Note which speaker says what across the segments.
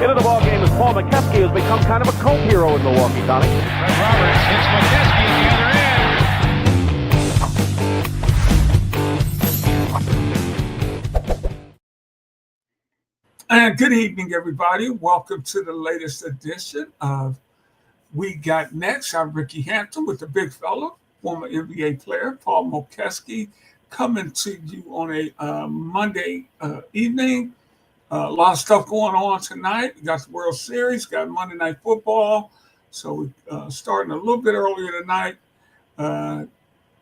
Speaker 1: Into the ball game as Paul McKeskey has become kind of a cult hero in Milwaukee, Tommy.
Speaker 2: Fred Roberts hits McKeskey at the other end.
Speaker 3: And good evening, everybody. Welcome to the latest edition of We Got Next. I'm Ricky Hampton with the big fella, former NBA player, Paul McKeskey, coming to you on a Monday evening. A lot of stuff going on tonight. We got the World Series, got Monday Night Football. So we're starting a little bit earlier tonight.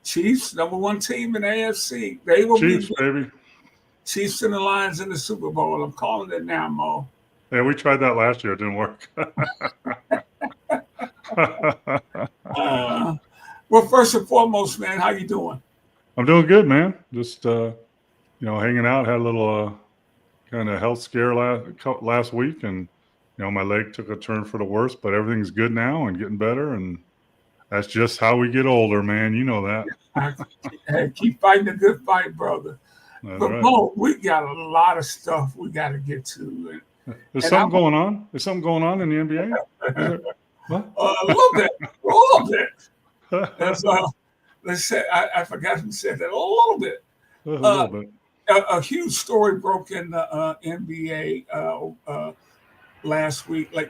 Speaker 3: Chiefs, number one team in the AFC. They will
Speaker 4: Chiefs,
Speaker 3: be
Speaker 4: baby.
Speaker 3: Chiefs and the Lions in the Super Bowl. I'm calling it now, Mo.
Speaker 4: Yeah, we tried that last year. It didn't work.
Speaker 3: Well, first and foremost, man, how you doing?
Speaker 4: I'm doing good, man. Just hanging out. Had a little kind of health scare last week, and my leg took a turn for the worse. But everything's good now and getting better, and that's just how we get older, man. You know that.
Speaker 3: Hey, keep fighting the good fight, brother.
Speaker 4: That's
Speaker 3: But
Speaker 4: right.
Speaker 3: Mo, we got a lot of stuff we got to get to.
Speaker 4: There's something going on. There's something going on in the NBA. Is there? What?
Speaker 3: A little bit. That's, let's say I forgot who said that. A little bit.
Speaker 4: A little bit.
Speaker 3: A huge story broke in the NBA last week. I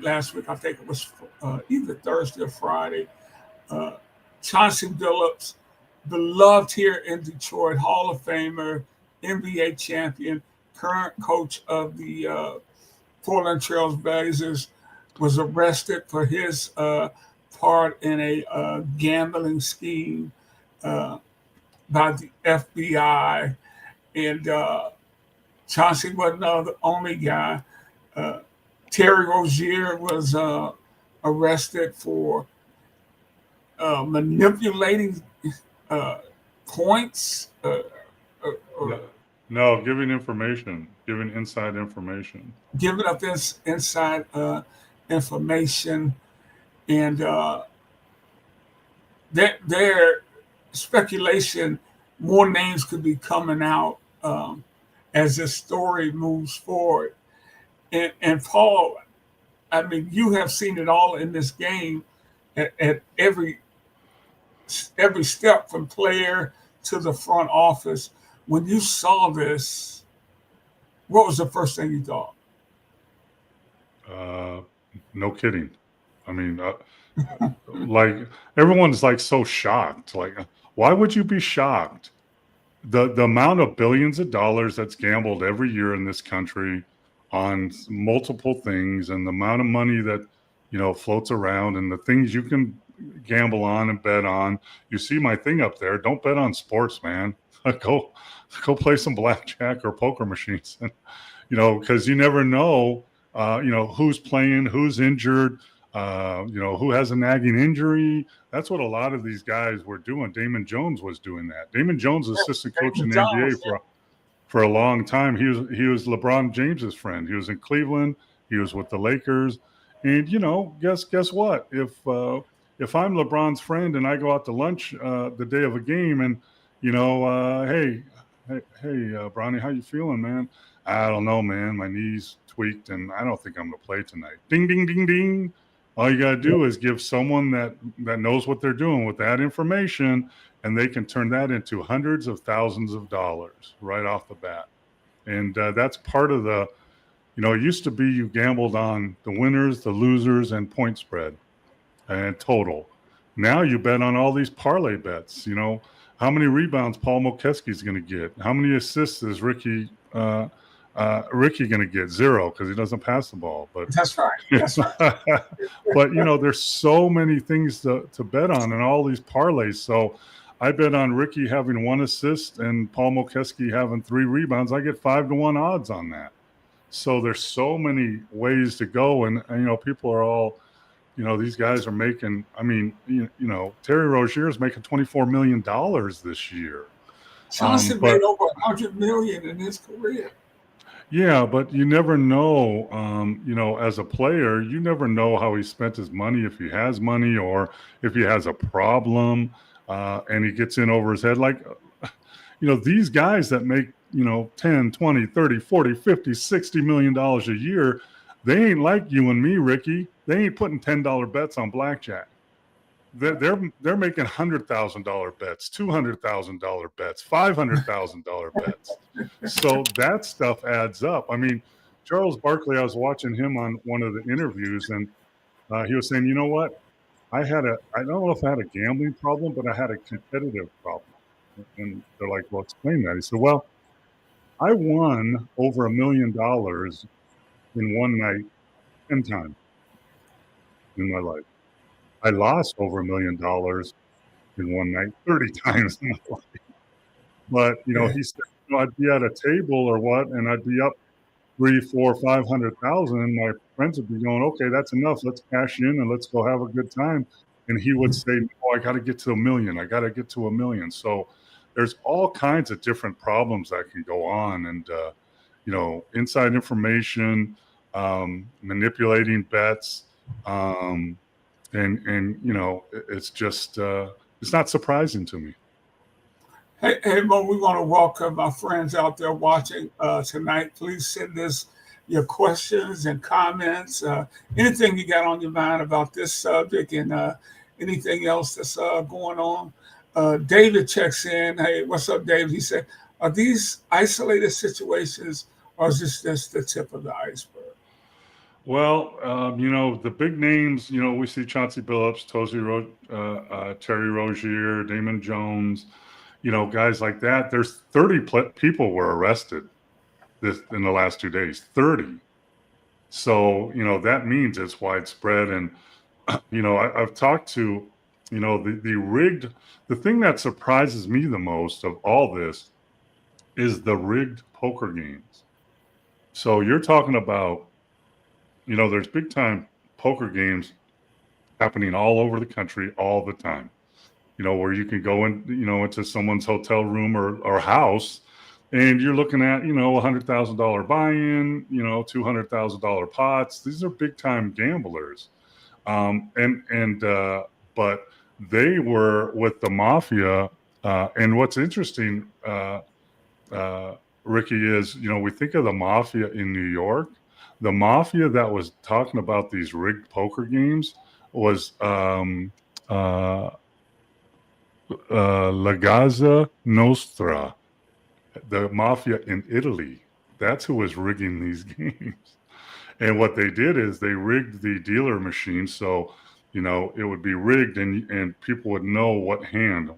Speaker 3: think it was either Thursday or Friday. Chauncey Billups, beloved here in Detroit, Hall of Famer, NBA champion, current coach of the Portland Trail Blazers, was arrested for his part in a gambling scheme by the FBI. And Chauncey wasn't the only guy. Terry Rozier was arrested for manipulating points.
Speaker 4: No, giving inside information.
Speaker 3: Giving up this inside information. And their speculation, more names could be coming out as this story moves forward. And Paul, I mean, you have seen it all in this game at every step from player to the front office. When you saw this, what was the first thing you thought?
Speaker 4: No kidding. I mean, like everyone's like so shocked. Like, why would you be shocked? The amount of billions of dollars that's gambled every year in this country on multiple things, and the amount of money that floats around, and the things you can gamble on and bet on. You see my thing up there. Don't bet on sports, man. Go play some blackjack or poker machines, and because you never know. Who's playing, who's injured. Who has a nagging injury. That's what a lot of these guys were doing. Damon Jones was doing that. Damon Jones was assistant coach in the NBA for a long time. He was LeBron James's friend. He was in Cleveland. He was with the Lakers. And guess what? If I'm LeBron's friend and I go out to lunch the day of a game, and hey, Bronny, how you feeling, man? I don't know, man. My knee's tweaked, and I don't think I'm gonna play tonight. Ding, ding, ding, ding. All you got to do is give someone that knows what they're doing with that information, and they can turn that into hundreds of thousands of dollars right off the bat. And that's part of the, it used to be you gambled on the winners, the losers, and point spread and total. Now you bet on all these parlay bets. How many rebounds Paul McKeskey is going to get? How many assists is Ricky going to get? 0, because he doesn't pass the ball. But
Speaker 3: That's right.
Speaker 4: But there's so many things to bet on and all these parlays. So I bet on Ricky having 1 assist and Paul McKeskey having 3 rebounds. I get 5-1 odds on that. So there's so many ways to go, and people are all, these guys are making. I mean, Terry Rozier is making $24 million this year.
Speaker 3: Chauncey made over $100 million in his career.
Speaker 4: Yeah, but you never know, as a player, you never know how he spent his money, if he has money or if he has a problem and he gets in over his head. Like, these guys that make, 10, 20, 30, 40, 50, $60 million a year, They ain't like you and me, Ricky. They ain't putting $10 bets on blackjack. They're making $100,000 bets, $200,000 bets, $500,000 bets. So that stuff adds up. I mean, Charles Barkley, I was watching him on one of the interviews, and he was saying, you know what? I don't know if I had a gambling problem, but I had a competitive problem. And they're like, well, explain that. He said, well, I won over $1 million in one night 10 times in my life. I lost over $1 million in one night 30 times in my life. But, he said, I'd be at a table or what, and I'd be up 3, 4, 500,000. And my friends would be going, okay, that's enough. Let's cash in and let's go have a good time. And he would say, no, I got to get to $1 million. I got to get to $1 million. So there's all kinds of different problems that can go on. And, inside information, manipulating bets, and it's just, it's not surprising to me.
Speaker 3: Hey, Mo, we want to welcome our friends out there watching tonight. Please send us your questions and comments, anything you got on your mind about this subject and anything else that's going on. David checks in. Hey, what's up, David? He said, are these isolated situations or is this just the tip of the iceberg?
Speaker 4: Well, the big names, we see Chauncey Billups, Terry Rozier, Damon Jones, guys like that. There's 30 people were arrested in the last 2 days, 30. So, that means it's widespread. And, I've talked to, the thing that surprises me the most of all this is the rigged poker games. So you're talking about, there's big time poker games happening all over the country all the time, where you can go in, into someone's hotel room or house and you're looking at, $100,000 buy-in, $200,000 pots. These are big time gamblers. But they were with the mafia. And what's interesting, Ricky, is, we think of the mafia in New York. The mafia that was talking about these rigged poker games was La Gaza Nostra, the mafia in Italy. That's who was rigging these games. And what they did is they rigged the dealer machine so, it would be rigged and people would know what hand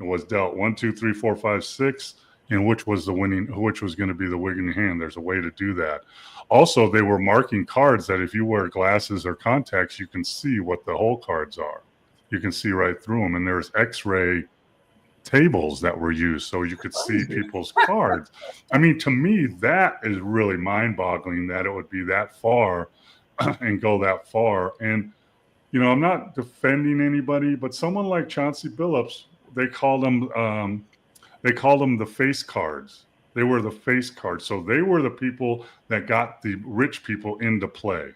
Speaker 4: was dealt. 1, 2, 3, 4, 5, 6. And which was going to be the winning hand. There's a way to do that. Also, they were marking cards that if you wear glasses or contacts, you can see what the hole cards are. You can see right through them. And there's X-ray tables that were used so you could see people's cards. I mean, to me, that is really mind-boggling that it would be that far and go that far. And, I'm not defending anybody, but someone like Chauncey Billups, they called them the face cards. They were the face cards. So they were the people that got the rich people into play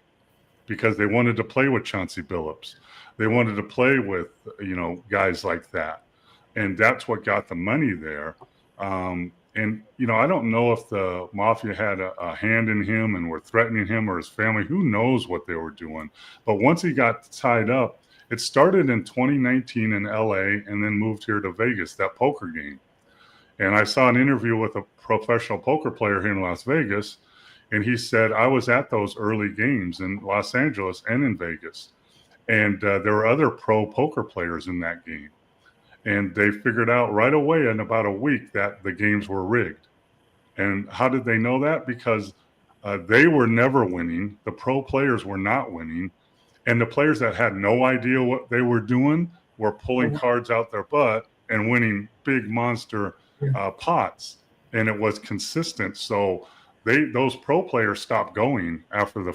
Speaker 4: because they wanted to play with Chauncey Billups. They wanted to play with, guys like that. And that's what got the money there. I don't know if the mafia had a hand in him and were threatening him or his family. Who knows what they were doing. But once he got tied up, it started in 2019 in LA and then moved here to Vegas, that poker game. And I saw an interview with a professional poker player here in Las Vegas, and he said, I was at those early games in Los Angeles and in Vegas. And there were other pro poker players in that game. And they figured out right away in about a week that the games were rigged. And how did they know that? Because they were never winning. The pro players were not winning. And the players that had no idea what they were doing were pulling cards out their butt and winning big monster pots, and it was consistent. So those pro players stopped going after the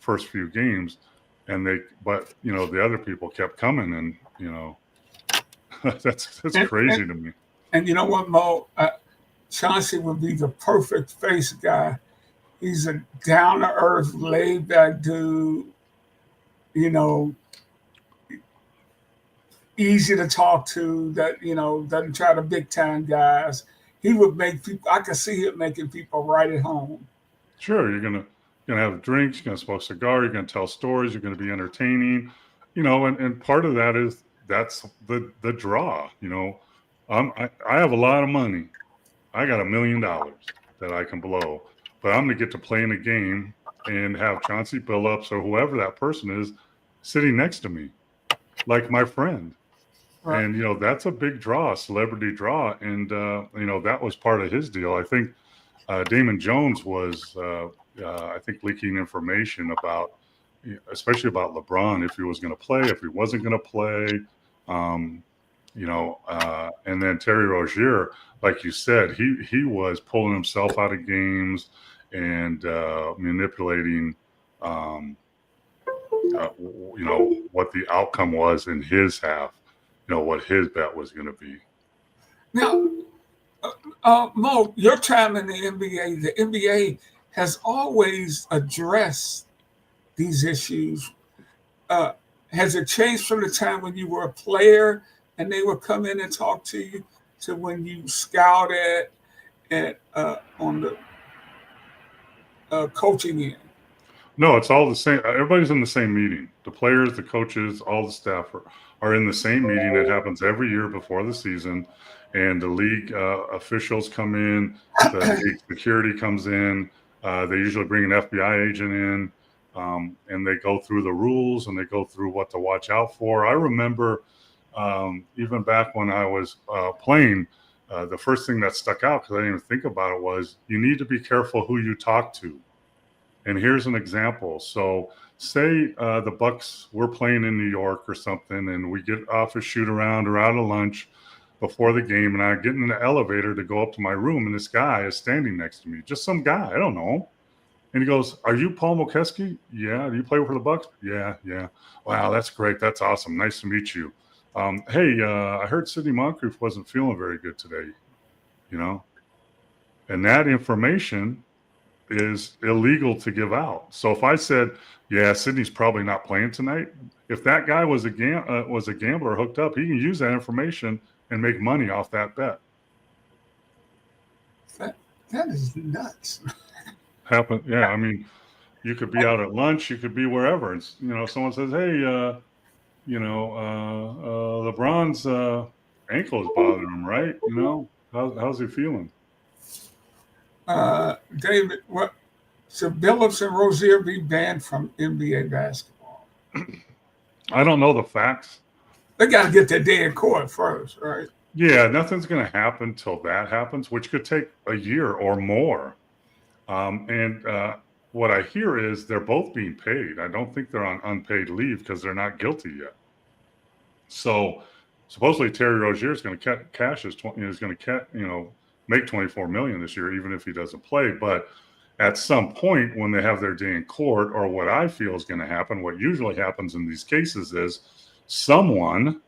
Speaker 4: first few games, but the other people kept coming, and that's crazy to me.
Speaker 3: And you know what, Mo? Chauncey would be the perfect face guy. He's a down to earth, laid back dude. Easy to talk to, that doesn't try to big time guys. He would make people. I could see him making people right at home.
Speaker 4: Sure, you're gonna You're going to have drinks, you're going to smoke cigar, you're going to tell stories, you're going to be entertaining, and part of that is that's the draw. I have a lot of money. I got $1 million that I can blow, but I'm going to get to play in a game and have Chauncey Billups or whoever that person is sitting next to me, like my friend.
Speaker 3: Right.
Speaker 4: And that's a big draw, a celebrity draw, and that was part of his deal. I think Damon Jones was, I think, leaking information about, especially about LeBron, if he was going to play, if he wasn't going to play, and then Terry Rozier, like you said, he was pulling himself out of games and manipulating, what the outcome was in his half, what his bet was going to be.
Speaker 3: Now, Mo, your time in the NBA has always addressed these issues. Has it changed from the time when you were a player and they would come in and talk to you to when you scouted on the coaching end?
Speaker 4: No, it's all the same. Everybody's in the same meeting. The players, the coaches, all the staff are in the same meeting. It happens every year before the season. And the league officials come in, the league security comes in. They usually bring an FBI agent in, and they go through the rules and they go through what to watch out for. I remember even back when I was playing, the first thing that stuck out, because I didn't even think about it, was you need to be careful who you talk to. And here's an example. So say the Bucks, we're playing in New York or something, and we get off a shoot around or out of lunch before the game, and I get in the elevator to go up to my room, and this guy is standing next to me, just some guy, I don't know. And he goes, "Are you Paul Mokeski?" "Yeah." "Do you play for the Bucks?" "Yeah." "Wow, that's great. That's awesome. Nice to meet you. Hey, I heard Sidney Moncrief wasn't feeling very good today, And that information is illegal to give out. So if I said, "Yeah, Sidney's probably not playing tonight," if that guy was a gambler hooked up, he can use that information and make money off that bet.
Speaker 3: That is nuts.
Speaker 4: Yeah. I mean, you could be out at lunch, you could be wherever. And, someone says, "Hey, LeBron's ankle is bothering him, right? How's he feeling?"
Speaker 3: David, what should Billups and Rozier be banned from NBA basketball?
Speaker 4: I don't know the facts.
Speaker 3: They got to get their day in court first, right?
Speaker 4: Yeah, nothing's going to happen till that happens, which could take a year or more. And what I hear is they're both being paid. I don't think they're on unpaid leave because they're not guilty yet. So supposedly Terry Rozier is going to make $24 million this year, even if he doesn't play. But at some point when they have their day in court, or what I feel is going to happen, what usually happens in these cases is someone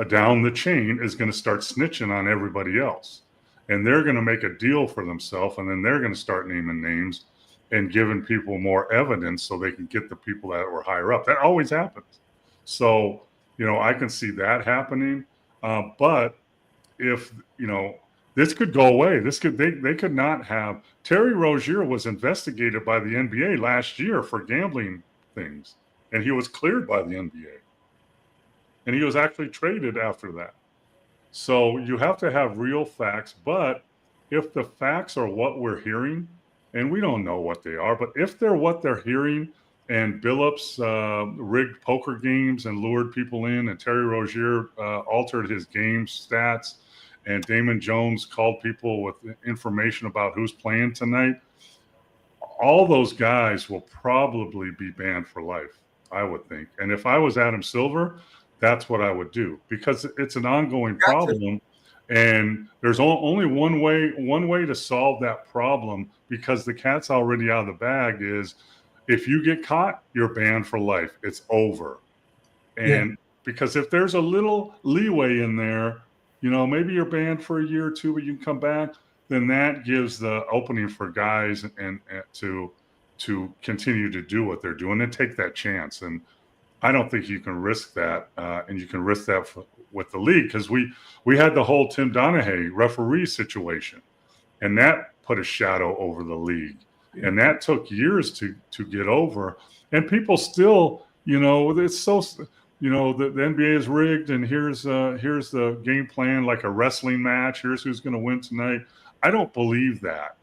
Speaker 4: down the chain is going to start snitching on everybody else. And they're going to make a deal for themselves, and then they're going to start naming names and giving people more evidence so they can get the people that were higher up. That always happens. So, I can see that happening. But if, this could go away. They could not have. Terry Rozier was investigated by the NBA last year for gambling things, and he was cleared by the NBA. And he was actually traded after that. So you have to have real facts. But if the facts are what we're hearing, and we don't know what they are, but if they're what they're hearing, and Billups rigged poker games and lured people in, and Terry Rozier altered his game stats, and Damon Jones called people with information about who's playing tonight, all those guys will probably be banned for life, I would think. And if I was Adam Silver, that's what I would do, because it's an ongoing problem. And there's only one way to solve that problem, because the cat's already out of the bag, is if you get caught, you're banned for life. It's over. And because if there's a little leeway in there, maybe you're banned for a year or two, but you can come back, then that gives the opening for guys and to continue to do what they're doing and take that chance. And I don't think you can risk that, and you can risk that with the league, because we had the whole Tim Donaghy referee situation, and that put a shadow over the league. And that took years to get over. And people still, it's so, the NBA is rigged, and here's the game plan, like a wrestling match. Here's who's going to win tonight. I don't believe that.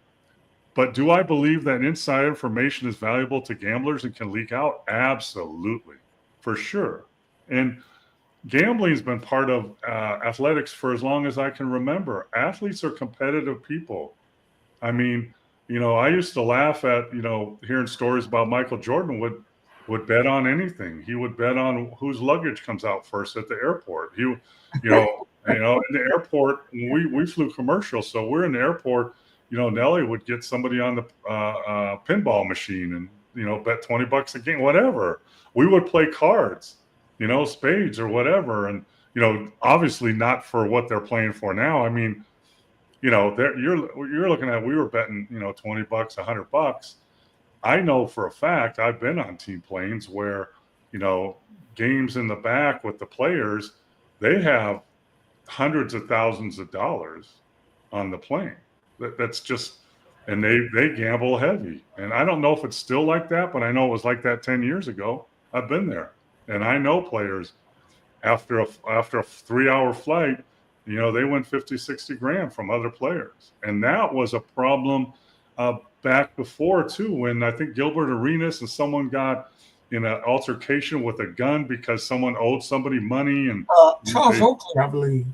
Speaker 4: But do I believe that inside information is valuable to gamblers and can leak out? Absolutely, for sure. And gambling has been part of athletics for as long as I can remember. Athletes are competitive people. I mean, I used to laugh at, hearing stories about Michael Jordan would bet on anything. He would bet on whose luggage comes out first at the airport. In the airport, we flew commercial, so we're in the airport. Nelly would get somebody on the pinball machine and, bet $20 a game, whatever. We would play cards, spades or whatever. And, obviously not for what they're playing for now. I mean, you're looking at, we were betting, $20, $100. I know for a fact, I've been on team planes where, games in the back with the players, they have hundreds of thousands of dollars on the plane. That's just, and they gamble heavy. And I don't know if it's still like that, but I know it was like that 10 years ago. I've been there. And I know players after a 3-hour flight, they win 50, 60 grand from other players. And that was a problem back before too, when I think Gilbert Arenas and someone got in an altercation with a gun because someone owed somebody money, and
Speaker 3: Charles Oakley, I believe.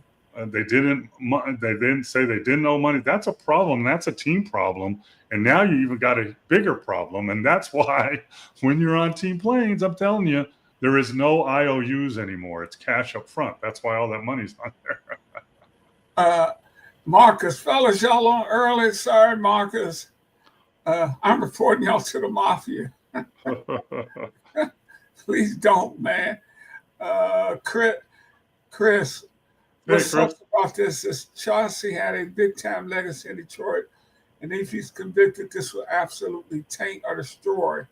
Speaker 4: They didn't say they didn't owe money. That's a problem. That's a team problem. And now you even got a bigger problem. And that's why when you're on team planes, I'm telling you, there is no IOUs anymore. It's cash up front. That's why all that money's on there.
Speaker 3: Marcus, fellas, y'all on early. Sorry, Marcus. I'm reporting y'all to the mafia. Please don't, man. Chris. What's something about this is Chauncey had a big-time legacy in Detroit, and if he's convicted, this will absolutely taint or destroy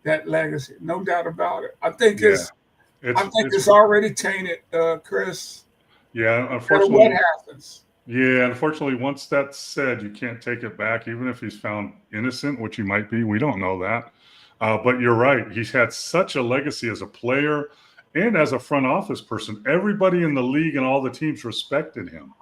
Speaker 3: that legacy. No doubt about it. I think it's already tainted, Chris.
Speaker 4: Yeah,
Speaker 3: unfortunately. No matter what happens.
Speaker 4: Yeah, unfortunately, once that's said, you can't take it back, even if he's found innocent, which he might be. We don't know that. But you're right. He's had such a legacy as a player and as a front office person. Everybody in the league and all the teams respected him,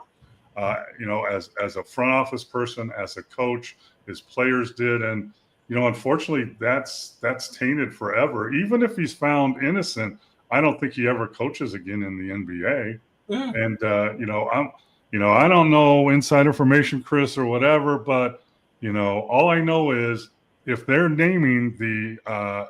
Speaker 4: as a front office person, as a coach, his players did. And, unfortunately, that's tainted forever. Even if he's found innocent, I don't think he ever coaches again in the NBA. Yeah. And, I don't know inside information, Chris, or whatever, but, all I know is if they're naming the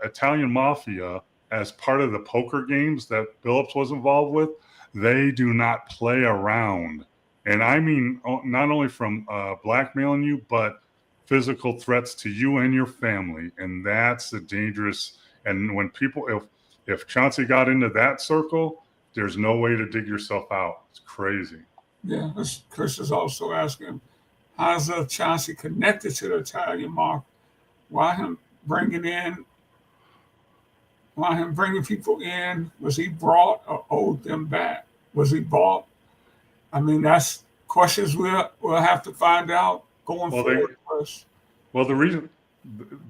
Speaker 4: Italian mafia as part of the poker games that Billups was involved with, they do not play around. And I mean, not only from blackmailing you, but physical threats to you and your family. And that's the dangerous. And when people, if Chauncey got into that circle, there's no way to dig yourself out. It's crazy.
Speaker 3: Yeah, Chris is also asking, how's Chauncey connected to the Italian mafia? Why him bringing people in? Was he brought or owed them back? Was he bought? I mean, that's questions we'll have to find out going forward.
Speaker 4: The reason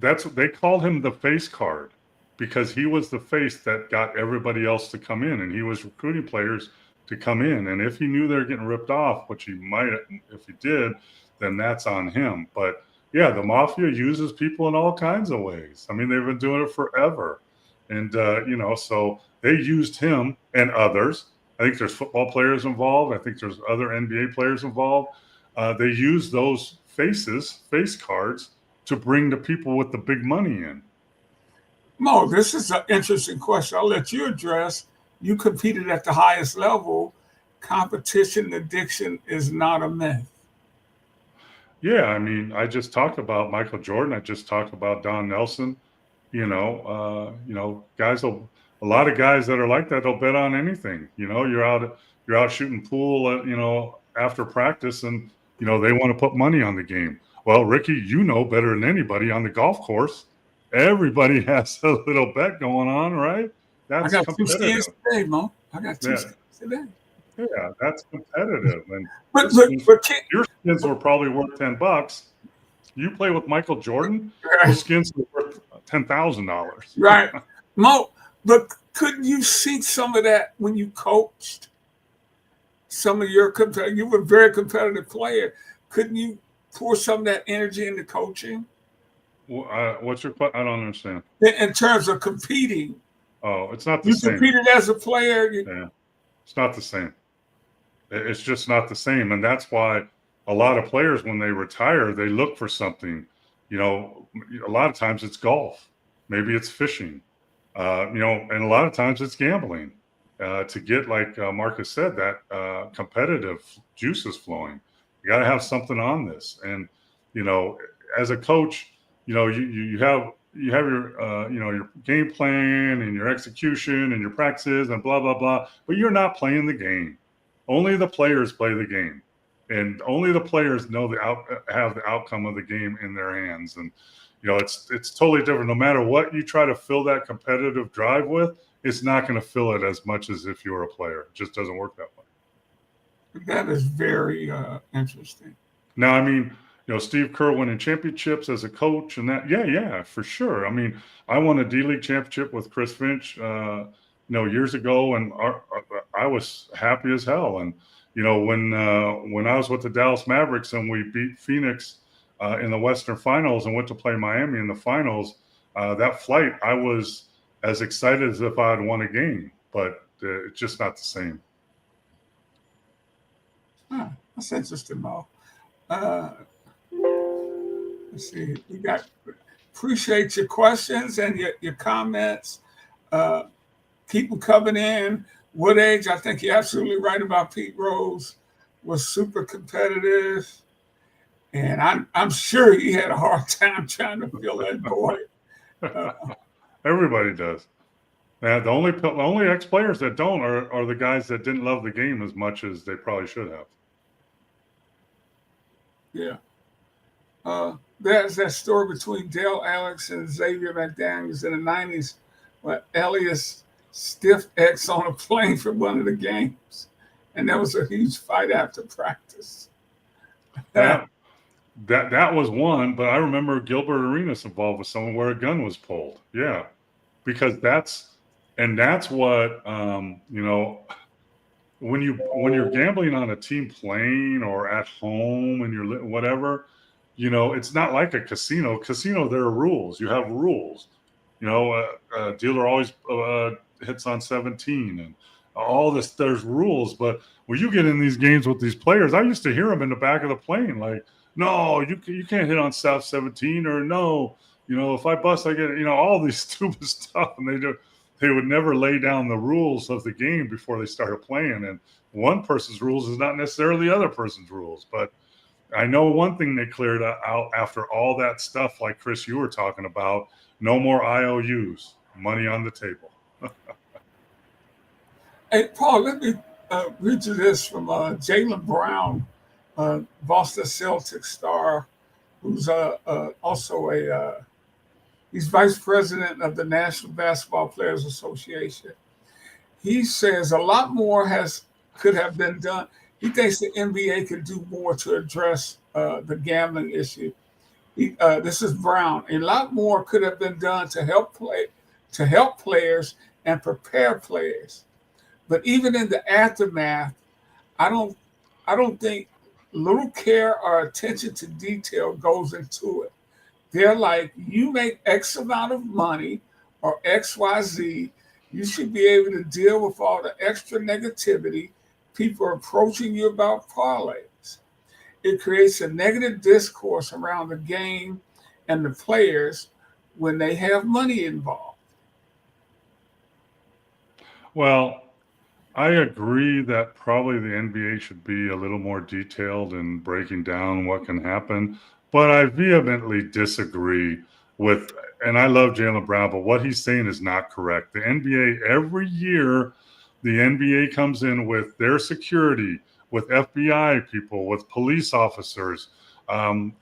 Speaker 4: that's what they called him, the face card, because he was the face that got everybody else to come in, and he was recruiting players to come in. And if he knew they were getting ripped off, which he might, if he did, then that's on him. But yeah, the mafia uses people in all kinds of ways. I mean, they've been doing it forever. And, so they used him and others. I think there's football players involved. I think there's other NBA players involved. They use those face cards, to bring the people with the big money in.
Speaker 3: Mo, this is an interesting question. I'll let you address. You competed at the highest level. Competition addiction is not a myth.
Speaker 4: Yeah, I mean, I just talked about Michael Jordan. I just talked about Don Nelson. Guys a lot of guys that are like that, they'll bet on anything. You're out shooting pool, after practice, and they want to put money on the game. Well, Ricky, better than anybody on the golf course. Everybody has a little bet going on, right? That's
Speaker 3: I got 2 skins today, Mo. I got 2 skins today.
Speaker 4: Yeah, that's competitive. And
Speaker 3: but
Speaker 4: your skins were probably worth $10. You play with Michael Jordan,
Speaker 3: Right.
Speaker 4: those skins are worth $10,000.
Speaker 3: Right. Mo, but couldn't you see some of that when you coached? Some of your you were a very competitive player. Couldn't you pour some of that energy into coaching
Speaker 4: What's your question? I don't understand.
Speaker 3: in terms of competing?
Speaker 4: Oh, it's not the
Speaker 3: You
Speaker 4: same.
Speaker 3: competed as a player.
Speaker 4: Yeah, it's not the same. It's just not the same, and that's why a lot of players, when they retire, they look for something. You know, a lot of times it's golf, maybe it's fishing, and a lot of times it's gambling to get, like Marcus said, that competitive juices flowing. You got to have something on this, and as a coach, you have your your game plan and your execution and your practices and blah blah blah, but you're not playing the game. Only the players play the game, and only the players know have the outcome of the game in their hands. And it's totally different. No matter what you try to fill that competitive drive with, it's not going to fill it as much as if you were a player. It just doesn't work that way.
Speaker 3: That is very interesting.
Speaker 4: Now, I mean, Steve Kerr winning championships as a coach, and that, yeah, for sure. I mean, I won a D-League championship with Chris Finch, years ago, and I was happy as hell. And when I was with the Dallas Mavericks and we beat Phoenix in the Western Finals and went to play Miami in the finals, that flight, I was as excited as if I had won a game, but it's just not the same.
Speaker 3: That's interesting, Mo. Let's see. Appreciate your questions and your comments. Keep them coming in. What age? I think you're absolutely right about Pete Rose. Was super competitive, and I'm sure he had a hard time trying to fill that void.
Speaker 4: Everybody does. The only ex-players that don't are the guys that didn't love the game as much as they probably should have.
Speaker 3: Yeah. There's that story between Dale Alex and Xavier McDaniels in the 90s when Elias stiff X on a plane for one of the games. And there was a huge fight after practice.
Speaker 4: That was one, but I remember Gilbert Arenas involved with someone where a gun was pulled. Yeah, because that's what when you're gambling on a team plane or at home and you're whatever, it's not like a casino. Casino, there are rules. You have rules. A dealer always hits on 17 and all this. There's rules, but when you get in these games with these players, I used to hear them in the back of the plane, like, "No, you can't hit on South 17," or "No, if I bust, I get," all these stupid stuff, and they would never lay down the rules of the game before they started playing. And one person's rules is not necessarily the other person's rules. But I know one thing they cleared out after all that stuff, like Chris, you were talking about: no more IOUs, money on the table.
Speaker 3: Hey, Paul, let me read you this from Jaylen Brown, Boston Celtics star, who's also he's vice president of the National Basketball Players Association. He says a lot more could have been done. He thinks the NBA could do more to address the gambling issue. This is Brown. A lot more could have been done to help players and prepare players. But even in the aftermath, I don't think little care or attention to detail goes into it. They're like, you make X amount of money or XYZ, you should be able to deal with all the extra negativity, people approaching you about parlays. It creates a negative discourse around the game and the players when they have money involved.
Speaker 4: Well, I agree that probably the NBA should be a little more detailed in breaking down what can happen, but I vehemently disagree with, and I love Jaylen Brown, but what he's saying is not correct. The NBA, every year, the NBA comes in with their security, with FBI people, with police officers, and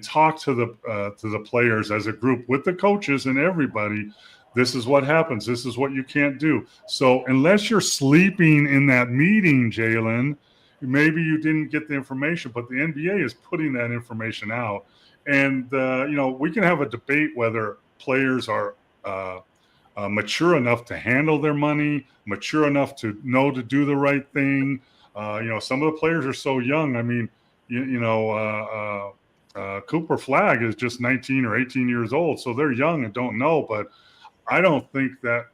Speaker 4: talk to the players as a group with the coaches and everybody. This is what happens. This is what you can't do. So unless you're sleeping in that meeting, Jaylen, maybe you didn't get the information, but the NBA is putting that information out. And we can have a debate whether players are mature enough to handle their money, mature enough to know to do the right thing. Some of the players are so young. I mean, Cooper Flagg is just 19 or 18 years old, so they're young and don't know. But I don't think that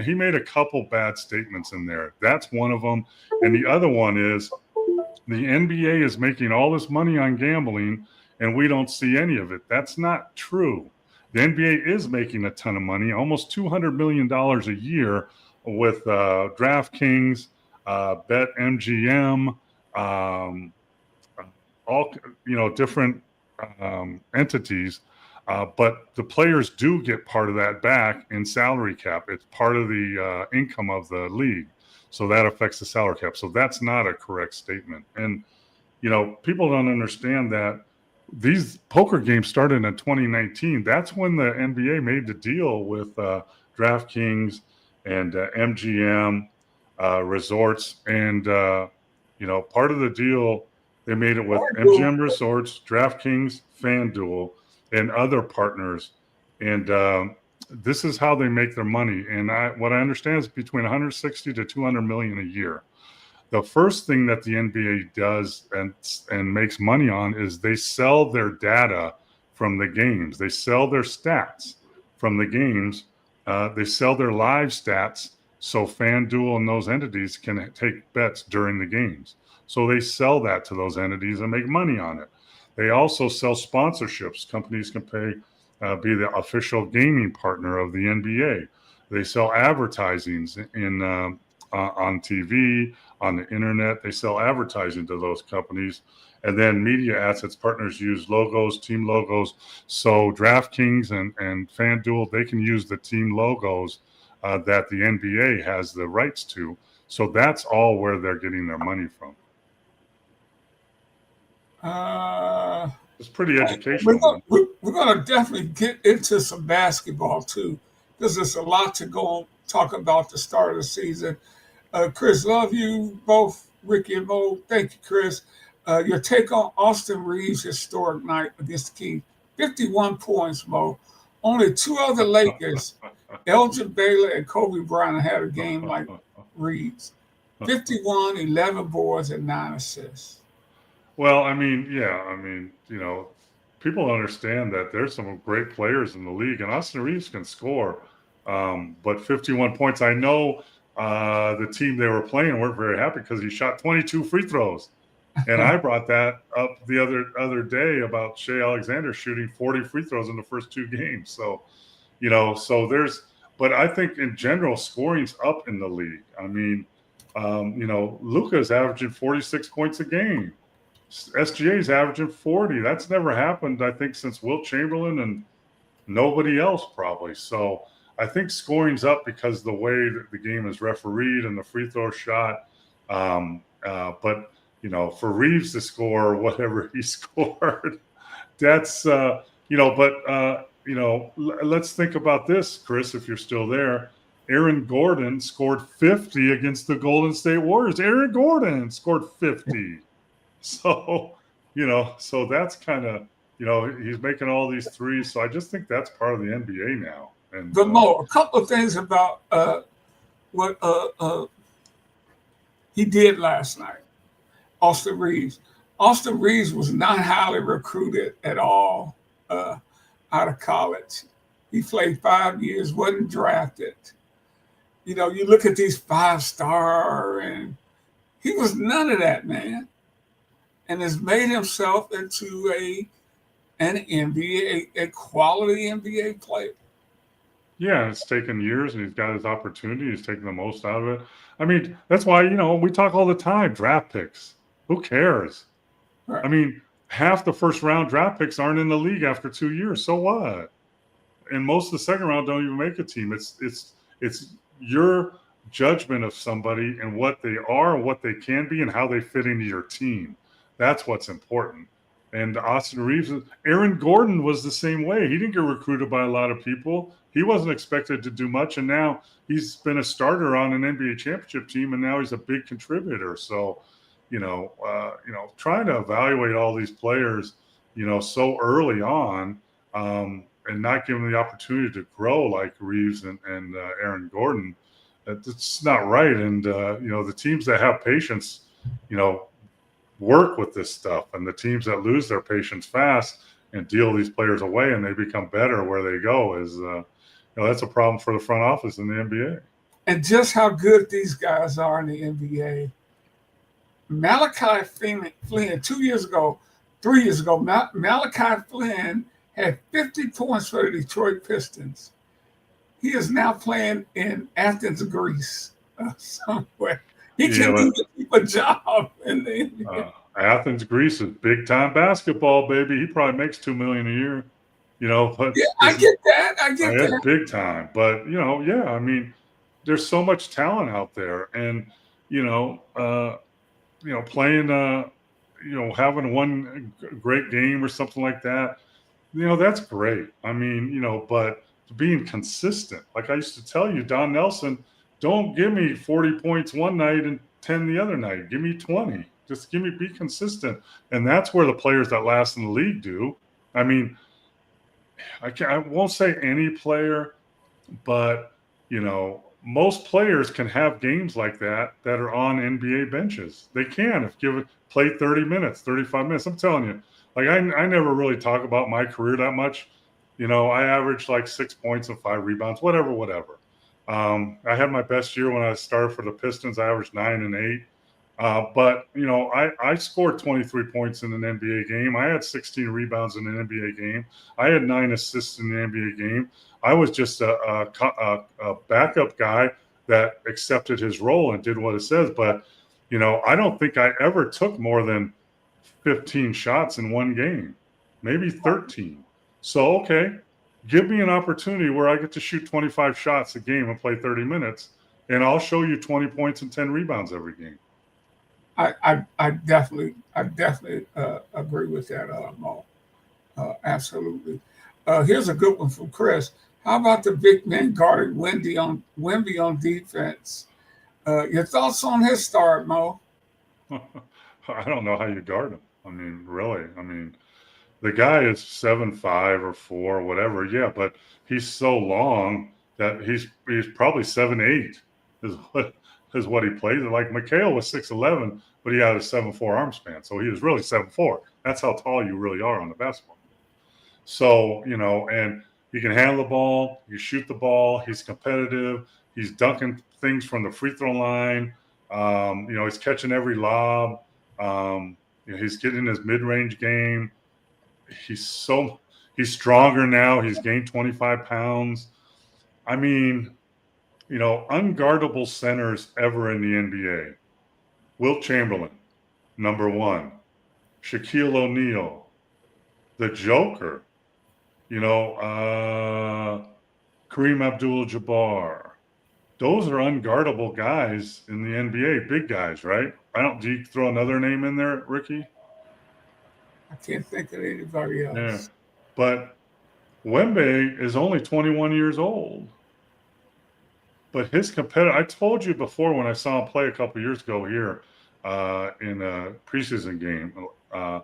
Speaker 4: he made a couple bad statements in there. That's one of them. And the other one is the NBA is making all this money on gambling and we don't see any of it. That's not true. The NBA is making a ton of money, almost $200 million a year with DraftKings, BetMGM, all different entities. But the players do get part of that back in salary cap. It's part of the income of the league. So that affects the salary cap. So that's not a correct statement. And, people don't understand that these poker games started in 2019. That's when the NBA made the deal with DraftKings and MGM Resorts. And, part of the deal, they made it with MGM Resorts, DraftKings, FanDuel, and other partners. And this is how they make their money. And what I understand is between 160 to 200 million a year. The first thing that the NBA does and makes money on is they sell their data from the games. They sell their stats from the games. They sell their live stats so FanDuel and those entities can take bets during the games. So they sell that to those entities and make money on it. They also sell sponsorships. Companies can be the official gaming partner of the NBA. They sell advertising on TV, on the internet. They sell advertising to those companies. And then media assets partners use logos, team logos. So DraftKings and FanDuel, they can use the team logos that the NBA has the rights to. So that's all where they're getting their money from. It's pretty educational.
Speaker 3: We're going to definitely get into some basketball too, because there's a lot to go on talking about the start of the season. Chris, love you both, Ricky and Mo. Thank you, Chris. Your take on Austin Reeves' historic night against the Kings. 51 points, Mo. Only two other Lakers, Elgin Baylor and Kobe Bryant, had a game like Reeves. 51, 11 boards, and 9 assists.
Speaker 4: Well, people understand that there's some great players in the league, and Austin Reeves can score. But 51 points, I know the team they were playing weren't very happy because he shot 22 free throws. And I brought that up the other day about Shea Alexander shooting 40 free throws in the first two games. So, but I think in general, scoring's up in the league. I mean, Luka's averaging 46 points a game. SGA's averaging 40. That's never happened, I think, since Wilt Chamberlain and nobody else probably. So I think scoring's up because the way that the game is refereed and the free throw shot. But for Reeves to score whatever he scored, that's let's think about this, Chris, if you're still there. Aaron Gordon scored 50 against the Golden State Warriors. Aaron Gordon scored 50. So, so that's kind of, he's making all these threes. So I just think that's part of the NBA now. And
Speaker 3: but Mo, a couple of things about what he did last night. Austin Reeves. Austin Reeves was not highly recruited at all out of college. He played 5 years, wasn't drafted. You look at these 5-star, and he was none of that, man. And has made himself into an NBA, a quality NBA player.
Speaker 4: Yeah, it's taken years, and he's got his opportunity. He's taken the most out of it. I mean, that's why, we talk all the time, draft picks. Who cares?
Speaker 3: Right.
Speaker 4: I mean, half the first-round draft picks aren't in the league after 2 years. So what? And most of the second round don't even make a team. It's your judgment of somebody and what they are, what they can be, and how they fit into your team. That's what's important. And Austin Reeves, Aaron Gordon was the same way. He didn't get recruited by a lot of people. He wasn't expected to do much, and now he's been a starter on an NBA championship team, and now he's a big contributor. So, trying to evaluate all these players so early on, and not given the opportunity to grow like Reeves and Aaron Gordon. It's not right. And, the teams that have patience, work with this stuff. And the teams that lose their patience fast and deal these players away and they become better where they go is, that's a problem for the front office in the NBA.
Speaker 3: And just how good these guys are in the NBA. Malachi Flynn 3 years ago, Malachi Flynn had 50 points for the Detroit Pistons. He is now playing in Athens, Greece, somewhere. He can't even keep a job in the NBA.
Speaker 4: Athens, Greece is big time basketball, baby. He probably makes $2 million a year. But
Speaker 3: yeah, I get that.
Speaker 4: Big time. But I mean, there's so much talent out there, and playing, having one great game or something like that, that's great. I mean, but being consistent, like I used to tell you, Don Nelson, don't give me 40 points one night and 10 the other night. Give me 20. Just be consistent. And that's where the players that last in the league do. I mean, I won't say any player, but, most players can have games like that are on NBA benches. They can play 30 minutes, 35 minutes. I'm telling you, like I never really talk about my career that much. I averaged like 6 points and 5 rebounds, whatever. I had my best year when I started for the Pistons. I averaged 9 and 8. But I scored 23 points in an NBA game. I had 16 rebounds in an NBA game. I had 9 assists in the NBA game. I was just a backup guy that accepted his role and did what it says. But, I don't think I ever took more than 15 shots in one game, maybe 13. So, okay, give me an opportunity where I get to shoot 25 shots a game and play 30 minutes, and I'll show you 20 points and 10 rebounds every game.
Speaker 3: I definitely agree with that, Mo. Absolutely. Here's a good one from Chris. How about the big man guarding Wemby on defense? Your thoughts on his start, Mo?
Speaker 4: I don't know how you guard him. I mean, really. I mean, the guy is 7'5" or 4, whatever. Yeah, but he's so long that he's probably 7'8" is what he plays. Like McHale was 6'11", but he had a 7'4" arm span, so he was really 7'4". That's how tall you really are on the basketball. So and he can handle the ball. You shoot the ball. He's competitive. He's dunking things from the free throw line. He's catching every lob. He's getting his mid-range game. He's stronger now. He's gained 25 pounds. I mean, unguardable centers ever in the NBA. Wilt Chamberlain, number 1. Shaquille O'Neal, the Joker. Kareem Abdul-Jabbar. Those are unguardable guys in the NBA, big guys, right? Do you throw another name in there, Ricky?
Speaker 3: I can't think of anybody else.
Speaker 4: Yeah. But Wemby is only 21 years old. But his competitor, I told you before when I saw him play a couple years ago here in a preseason game, and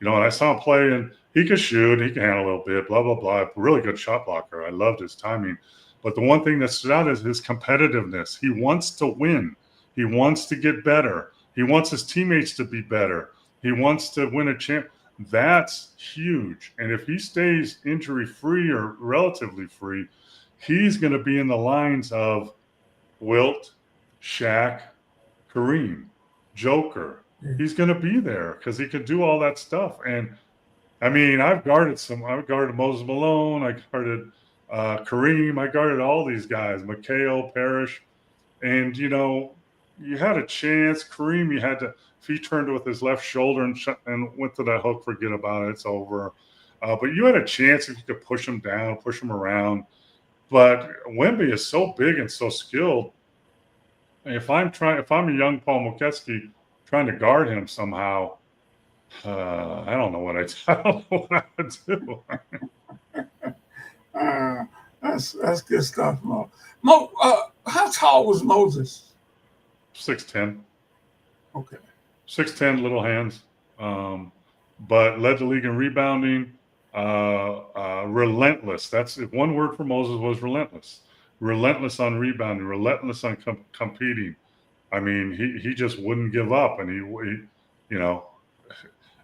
Speaker 4: I saw him play, and he could shoot, he can handle a little bit, blah, blah, blah. Really good shot blocker. I loved his timing. But the one thing that stood out is his competitiveness. He wants to win. He wants to get better. He wants his teammates to be better. He wants to win a champ. That's huge. And if he stays injury-free or relatively free, he's going to be in the lines of Wilt, Shaq, Kareem, Joker. He's going to be there because he can do all that stuff. And, I mean, I've guarded Moses Malone. I guarded Kareem. I guarded all these guys, McHale, Parrish. And, you had a chance. Kareem, you had to – if he turned with his left shoulder and went to that hook, forget about it. It's over. But you had a chance if you could push him down, push him around. But Wemby is so big and so skilled. If I'm a young Paul Mokeski trying to guard him somehow, I don't know what I would do.
Speaker 3: That's good stuff, Mo. How tall was Moses?
Speaker 4: 6'10".
Speaker 3: Okay.
Speaker 4: 6'10", little hands. but led the league in rebounding. Relentless. That's if one word for Moses was relentless. Relentless on rebounding, relentless on competing. I mean, he just wouldn't give up, and you know,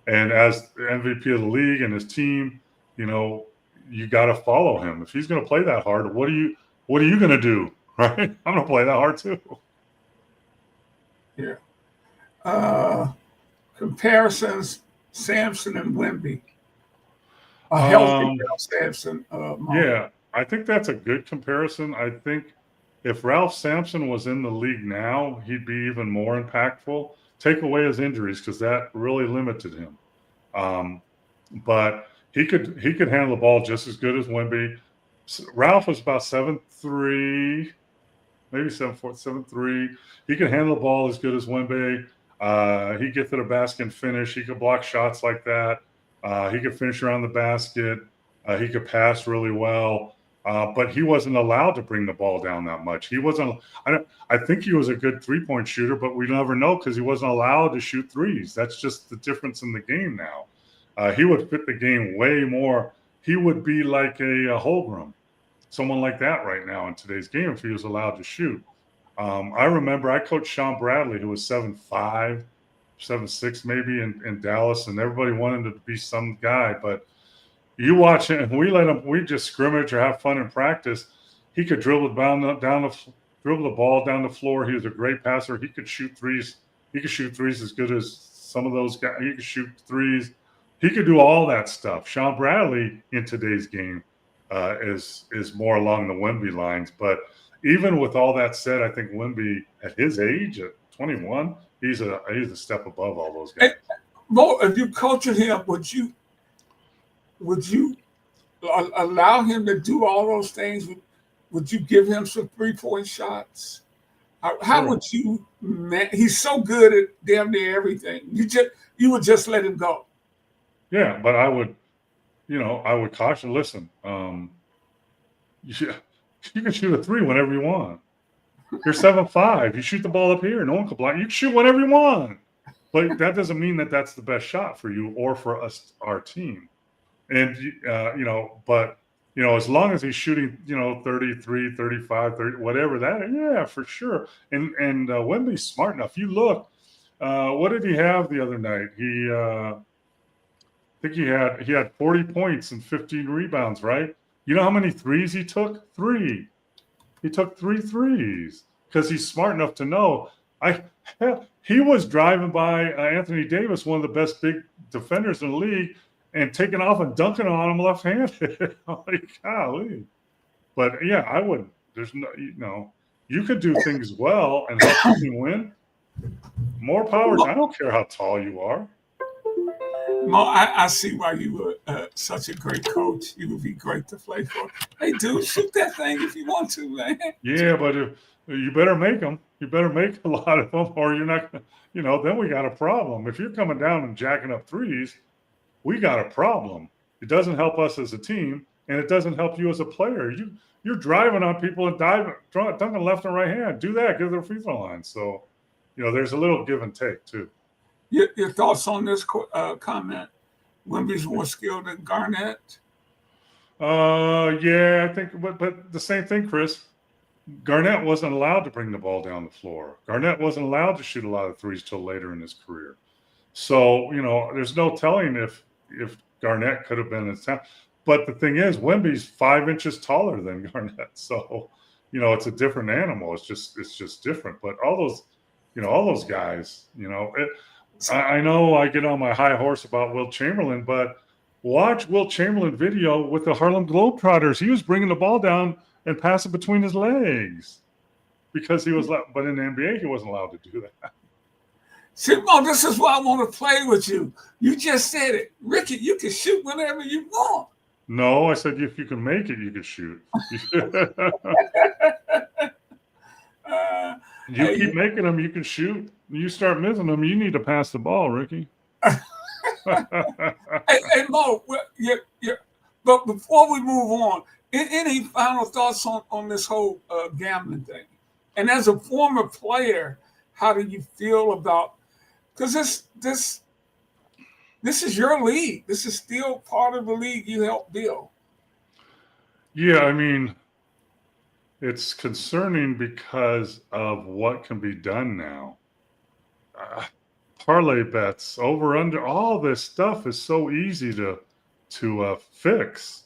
Speaker 4: and as the MVP of the league and his team, you got to follow him. If he's going to play that hard, what are you going to do? Right? I'm going to play that hard too.
Speaker 3: Yeah. Comparisons: Sampson and Wemby. A healthy Ralph Sampson.
Speaker 4: Yeah, I think that's a good comparison. I think if Ralph Sampson was in the league now, he'd be even more impactful. Take away his injuries because that really limited him. But he could handle the ball just as good as Wemby. Ralph was about 7'3", maybe 7'4", 7'3". He could handle the ball as good as Wemby. He get to the basket and finish. He could block shots like that. He could finish around the basket. He could pass really well. But he wasn't allowed to bring the ball down that much. He wasn't. I think he was a good 3-point shooter, but we never know because he wasn't allowed to shoot threes. That's just the difference in the game now. He would fit the game way more. He would be like a Holmgren, someone like that right now in today's game if he was allowed to shoot. I remember I coached Sean Bradley, who was 7'5", 7'6", maybe in Dallas, and everybody wanted him to be some guy. But you watch him, we just scrimmage or have fun in practice. He could dribble the ball down the floor. He was a great passer. He could shoot threes. He could shoot threes as good as some of those guys. He could shoot threes. He could do all that stuff. Sean Bradley in today's game is more along the Wemby lines. But even with all that said, I think Wemby at his age, at 21, he's a step above all those guys.
Speaker 3: Mo, if you coached him, would you allow him to do all those things? Would you give him some 3-point shots? How would you? He's so good at damn near everything. You would just let him go.
Speaker 4: Yeah, but I would caution. Listen, you can shoot a 3 whenever you want. You're 7'5". You shoot the ball up here. No one can block. You can shoot whenever you want. But that doesn't mean that that's the best shot for you or for us, our team. And but as long as he's shooting, 33, 35, 30, whatever that, yeah, for sure. And Wemby's smart enough. You look, what did he have the other night? I think he had 40 points and 15 rebounds, right? You know how many threes he took? 3. He took 3 threes because he's smart enough to know. He was driving by Anthony Davis, one of the best big defenders in the league, and taking off and dunking on him left-handed. I'm like, golly. But yeah, I wouldn't. There's no, you could do things well and help the team win. More power. I don't care how tall you are.
Speaker 3: Mo, I see why you were such a great coach. You would be great to play for. Hey, dude, shoot that thing if you want to, man.
Speaker 4: Yeah, but you better make them. You better make a lot of them, or you're not. Then we got a problem. If you're coming down and jacking up threes, we got a problem. It doesn't help us as a team, and it doesn't help you as a player. You're driving on people and dunking left and right hand. Do that. Get to the free throw line. So, there's a little give and take too.
Speaker 3: Your thoughts on this comment? Wemby's more skilled than Garnett.
Speaker 4: Yeah, I think, but the same thing, Chris. Garnett wasn't allowed to bring the ball down the floor. Garnett wasn't allowed to shoot a lot of threes till later in his career. So there's no telling if Garnett could have been as town. But the thing is, Wemby's 5 inches taller than Garnett, so it's a different animal. It's just different. But all those guys, I know I get on my high horse about Wilt Chamberlain, but watch Wilt Chamberlain video with the Harlem Globetrotters. He was bringing the ball down and passing between his legs because he was, but in the NBA, he wasn't allowed to do that.
Speaker 3: See, Mo, this is why I want to play with you. You just said it. Ricky, you can shoot whenever you want.
Speaker 4: No, I said if you can make it, you can shoot. You keep making them, you can shoot. You start missing them, you need to pass the ball, Ricky.
Speaker 3: Hey, Mo, but before we move on, any final thoughts on this whole gambling thing? And as a former player, how do you feel about? Because this is your league. This is still part of the league you helped build.
Speaker 4: Yeah, I mean, it's concerning because of what can be done now. Parlay bets, over under, all this stuff is so easy to fix,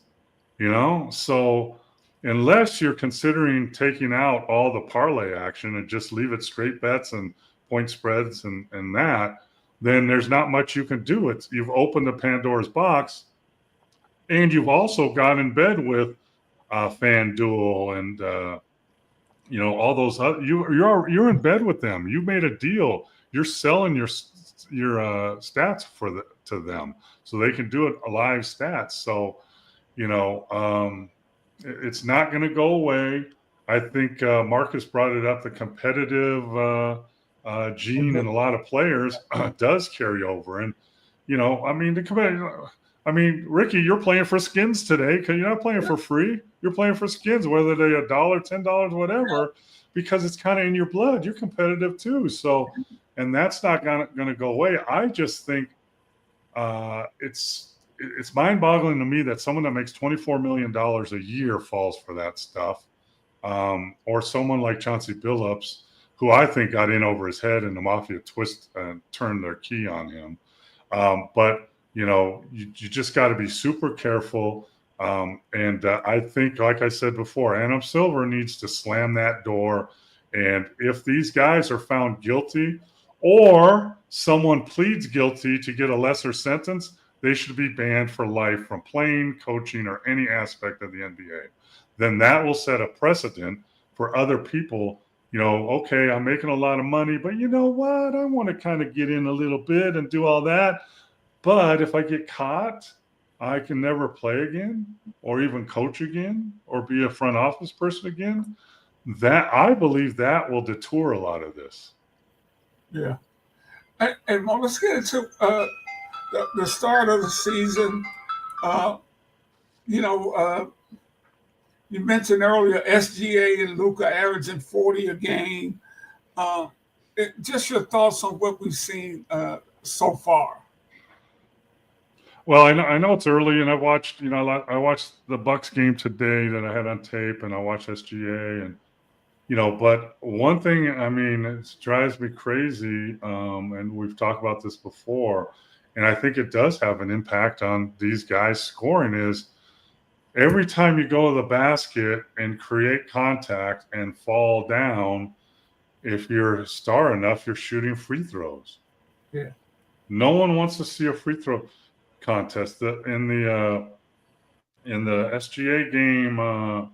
Speaker 4: you know. So unless you're considering taking out all the parlay action and just leave it straight bets and point spreads and that, then there's not much you can do. You've opened the Pandora's box, and you've also got in bed with FanDuel and all those other, you're in bed with them. You made a deal. You're selling your stats to them so they can do it live stats. So it's not going to go away. I think Marcus brought it up. The competitive gene in a lot of players does carry over, and I mean Ricky, you're playing for skins today because you're not playing for free. You're playing for skins, whether they're $1, $10, whatever, because it's kind of in your blood. You're competitive too. So, and that's not going to go away. I just think it's mind-boggling to me that someone that makes $24 million a year falls for that stuff, or someone like Chauncey Billups, who I think got in over his head and the mafia turned their key on him. But you just got to be super careful. And I think, like I said before, Adam Silver needs to slam that door. And if these guys are found guilty or someone pleads guilty to get a lesser sentence, they should be banned for life from playing, coaching, or any aspect of the NBA. Then that will set a precedent for other people. Okay, I'm making a lot of money, but you know what? I want to kind of get in a little bit and do all that. But if I get caught, I can never play again or even coach again or be a front office person again. That, I believe, that will detour a lot of this.
Speaker 3: Yeah. And let's get into the start of the season. You mentioned earlier SGA and Luka averaging 40 a game. Just your thoughts on what we've seen so far.
Speaker 4: Well, I know it's early, and I watched the Bucks game today that I had on tape, and I watched SGA, and but one thing, I mean, it drives me crazy, and we've talked about this before, and I think it does have an impact on these guys scoring, is every time you go to the basket and create contact and fall down, if you're a star enough, you're shooting free throws.
Speaker 3: Yeah.
Speaker 4: No one wants to see a free throw contest. In the SGA game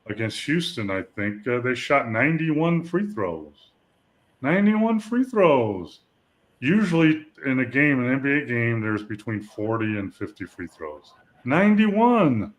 Speaker 4: against Houston, I think they shot 91 free throws. 91 free throws. Usually in a game, an NBA game, there's between 40 and 50 free throws. 91.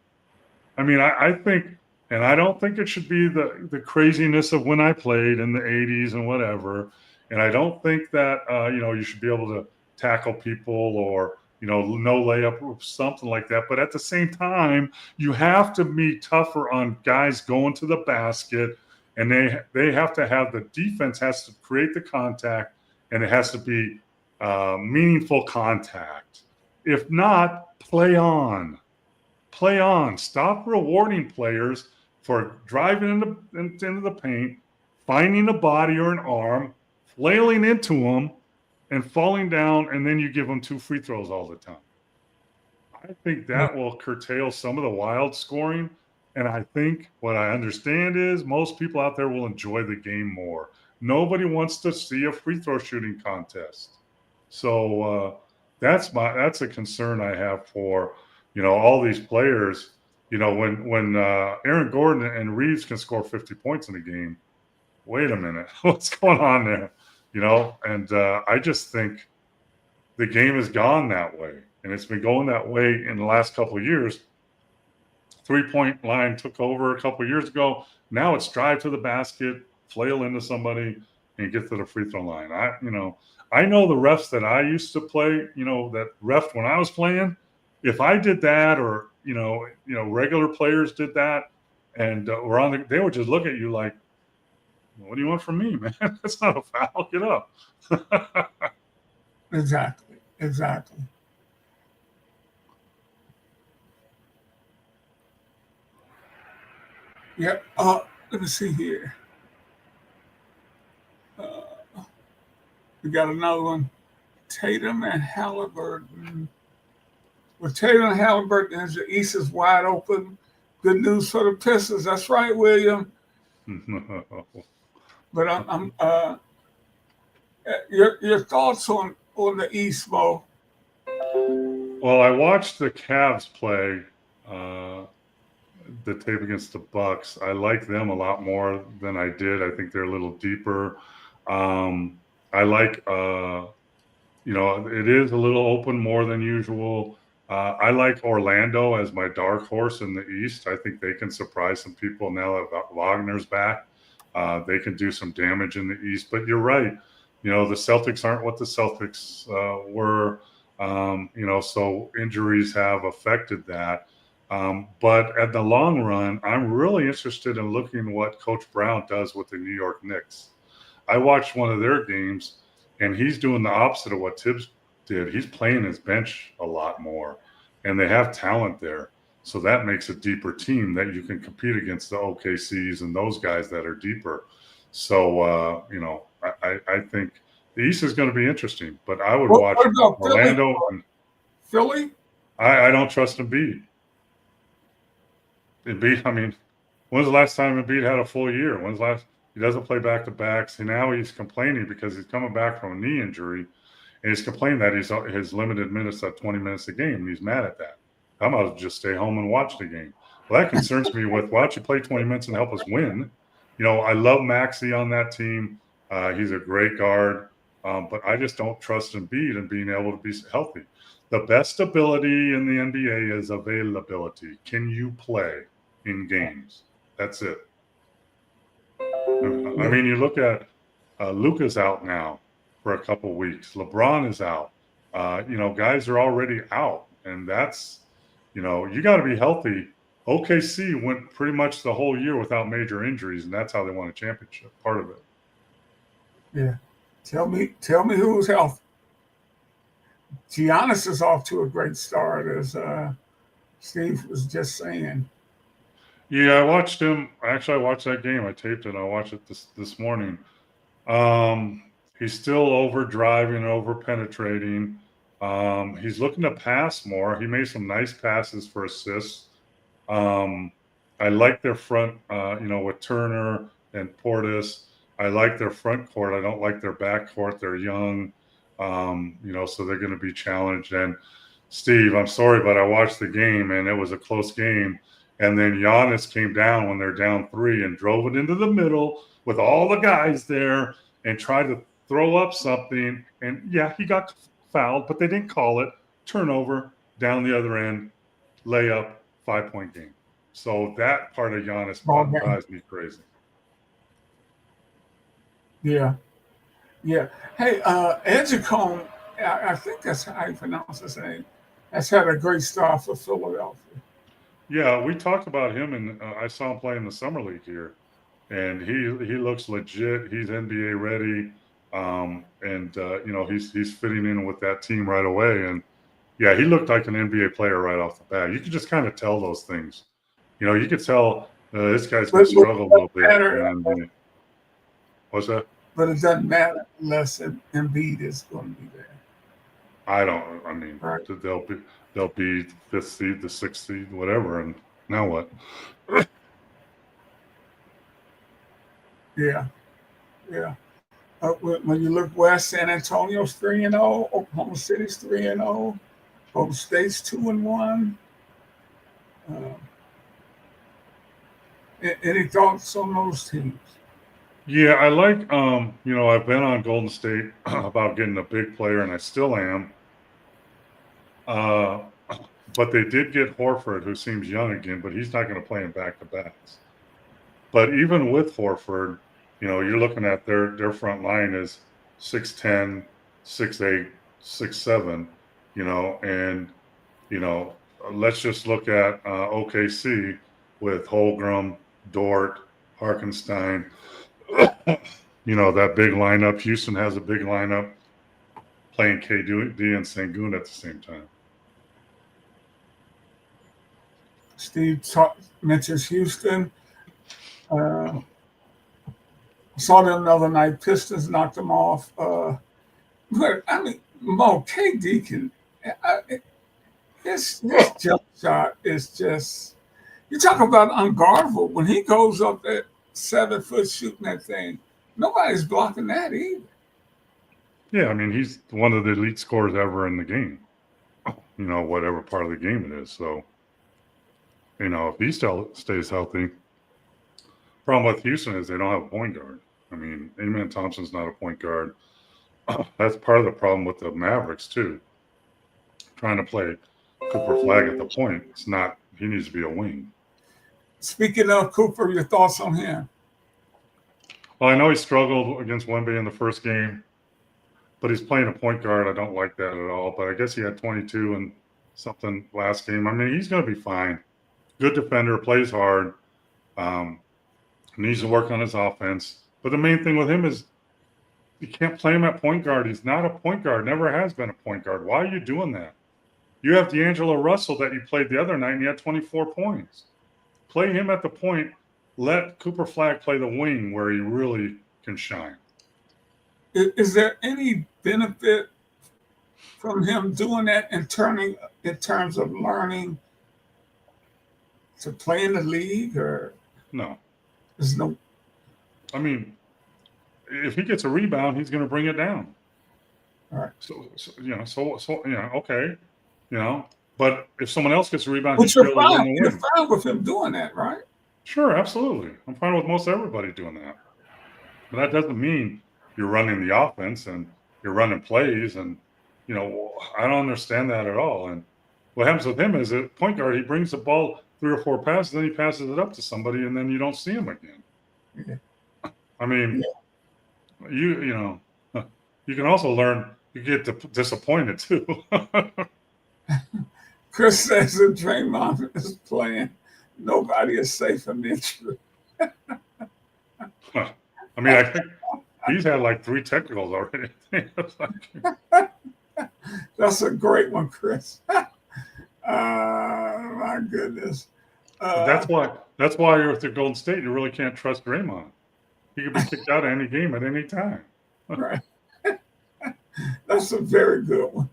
Speaker 4: I mean, I think, and I don't think it should be the craziness of when I played in the 80s and whatever. And I don't think that, you should be able to tackle people or, no layup or something like that. But at the same time, you have to be tougher on guys going to the basket, and they have to have, the defense has to create the contact, and it has to be meaningful contact. If not, play on. Play on. Stop rewarding players for driving into the paint, finding a body or an arm, flailing into them, and falling down, and then you give them 2 free throws all the time. I think that will curtail some of the wild scoring, and I think what I understand is most people out there will enjoy the game more. Nobody wants to see a free throw shooting contest. So that's a concern I have for all these players. When Aaron Gordon and Reeves can score 50 points in a game, wait a minute, what's going on there? And I just think the game has gone that way, and it's been going that way in the last couple of years. 3-point line took over a couple of years ago. Now it's drive to the basket, flail into somebody, and get to the free throw line. I know the refs that I used to play, that ref when I was playing. If I did that, or regular players did that, and they would just look at you like, what do you want from me, man? That's not a foul. Get up.
Speaker 3: Exactly. Yeah. Let me see here. We got another one. Tatum and Halliburton. With Tatum and Halliburton, as the East is wide open. Good news for the Pistons. That's right, William. But I'm your thoughts on the East, Mo?
Speaker 4: Well, I watched the Cavs play the tape against the Bucks. I like them a lot more than I did. I think they're a little deeper. I like, it is a little open more than usual. I like Orlando as my dark horse in the East. I think they can surprise some people now that Wagner's back. They can do some damage in the East. But you're right. The Celtics aren't what the Celtics were. So injuries have affected that. But at the long run, I'm really interested in looking what Coach Brown does with the New York Knicks. I watched one of their games, and he's doing the opposite of what Tibbs did. He's playing his bench a lot more, and they have talent there. So that makes a deeper team that you can compete against the OKCs and those guys that are deeper. So, I think the East is going to be interesting, but I would watch
Speaker 3: What about
Speaker 4: Orlando.
Speaker 3: Philly?
Speaker 4: I don't trust Embiid. Embiid, I mean, when's the last time Embiid had a full year? He doesn't play back-to-backs, and now he's complaining because he's coming back from a knee injury, and he's complaining that his limited minutes at 20 minutes a game, and he's mad at that. I might as well just stay home and watch the game. Well, that concerns me with, why don't you play 20 minutes and help us win? I love Maxey on that team. He's a great guard, but I just don't trust Embiid in being able to be healthy. The best ability in the NBA is availability. Can you play in games? That's it. I mean, you look at Luka's out now for a couple weeks. LeBron is out. Guys are already out, and that's, you got to be healthy. OKC went pretty much the whole year without major injuries, and that's how they won a championship. Part of it.
Speaker 3: Yeah. Tell me who's healthy. Giannis is off to a great start, as Steve was just saying.
Speaker 4: Yeah, I watched him. Actually, I watched that game. I taped it. I watched it this morning. He's still over driving, over penetrating. He's looking to pass more. He made some nice passes for assists. I like their front, with Turner and Portis. I like their front court. I don't like their back court. They're young, so they're going to be challenged. And Steve, I'm sorry, but I watched the game, and it was a close game. And then Giannis came down when they're down 3 and drove it into the middle with all the guys there and tried to throw up something. And, yeah, he got fouled, but they didn't call it. Turnover, down the other end, layup, 5-point game. So that part of Giannis drives me crazy.
Speaker 3: Yeah. Yeah. Hey, Edgecombe, I think that's how you pronounce his name, has had a great start for Philadelphia.
Speaker 4: Yeah, we talked about him, and I saw him play in the summer league here, and he looks legit. He's NBA ready, he's fitting in with that team right away. And yeah, he looked like an NBA player right off the bat. You could just kind of tell those things. You could tell this guy's going to struggle a little bit. What's that?
Speaker 3: But it doesn't matter unless Embiid is going to be there.
Speaker 4: Right. They'll be the 5th seed, the 6th seed, whatever, and now what?
Speaker 3: Yeah. When you look west, San Antonio's 3-0, Oklahoma City's 3-0, Oklahoma State's 2-1. Any thoughts on those teams?
Speaker 4: Yeah, I like, I've been on Golden State about getting a big player, and I still am. But they did get Horford, who seems young again, but he's not going to play in back-to-backs. But even with Horford, you're looking at their front line is 6'10", 6'8", 6'7", and, let's just look at OKC with Holmgren, Dort, Harkenstein, that big lineup. Houston has a big lineup playing KD and Sengun at the same time.
Speaker 3: Steve mentions Houston. Uh, saw them the other night. Pistons knocked them off. But I mean, Mo KD can. His jump shot is just. You talk about unguardable. When he goes up that 7 foot shooting that thing, nobody's blocking that either.
Speaker 4: Yeah, I mean, he's one of the elite scorers ever in the game. Whatever part of the game it is. So, if he still stays healthy, problem with Houston is they don't have a point guard. I mean, Amen Thompson's not a point guard. That's part of the problem with the Mavericks too. Trying to play Cooper Flag at the point, it's not. He needs to be a wing.
Speaker 3: Speaking of Cooper, your thoughts on him?
Speaker 4: Well, I know he struggled against Wemby in the first game, but he's playing a point guard. I don't like that at all. But I guess he had 22 and something last game. I mean, he's going to be fine. Good defender, plays hard. Needs to work on his offense. But the main thing with him is you can't play him at point guard. He's not a point guard. Never has been a point guard. Why are you doing that? You have D'Angelo Russell that you played the other night, and he had 24 points. Play him at the point. Let Cooper Flag play the wing where he really can shine.
Speaker 3: Is there any benefit from him doing that and turning in terms of learning to play in the league, or
Speaker 4: No?
Speaker 3: there's no?
Speaker 4: I mean, if he gets a rebound, he's going to bring it down.
Speaker 3: All right.
Speaker 4: Okay, But if someone else gets a rebound,
Speaker 3: But
Speaker 4: he's still in the
Speaker 3: you're
Speaker 4: wing.
Speaker 3: fine with him doing that, right?
Speaker 4: Sure, absolutely. I'm fine with most everybody doing that. But that doesn't mean you're running the offense and you're running plays, and I don't understand that at all. And what happens with him is at point guard, he brings the ball 3 or 4 passes, then he passes it up to somebody, and then you don't see him again.
Speaker 3: Yeah.
Speaker 4: I mean, you can also learn. You get disappointed too.
Speaker 3: Chris says if Draymond is playing, nobody is safe from injury.
Speaker 4: I mean, I think he's had like 3 technicals already.
Speaker 3: That's a great one, Chris. My goodness.
Speaker 4: That's why you're with the Golden State. You really can't trust Draymond. He could be kicked out of any game at any time.
Speaker 3: Right. That's a very good one.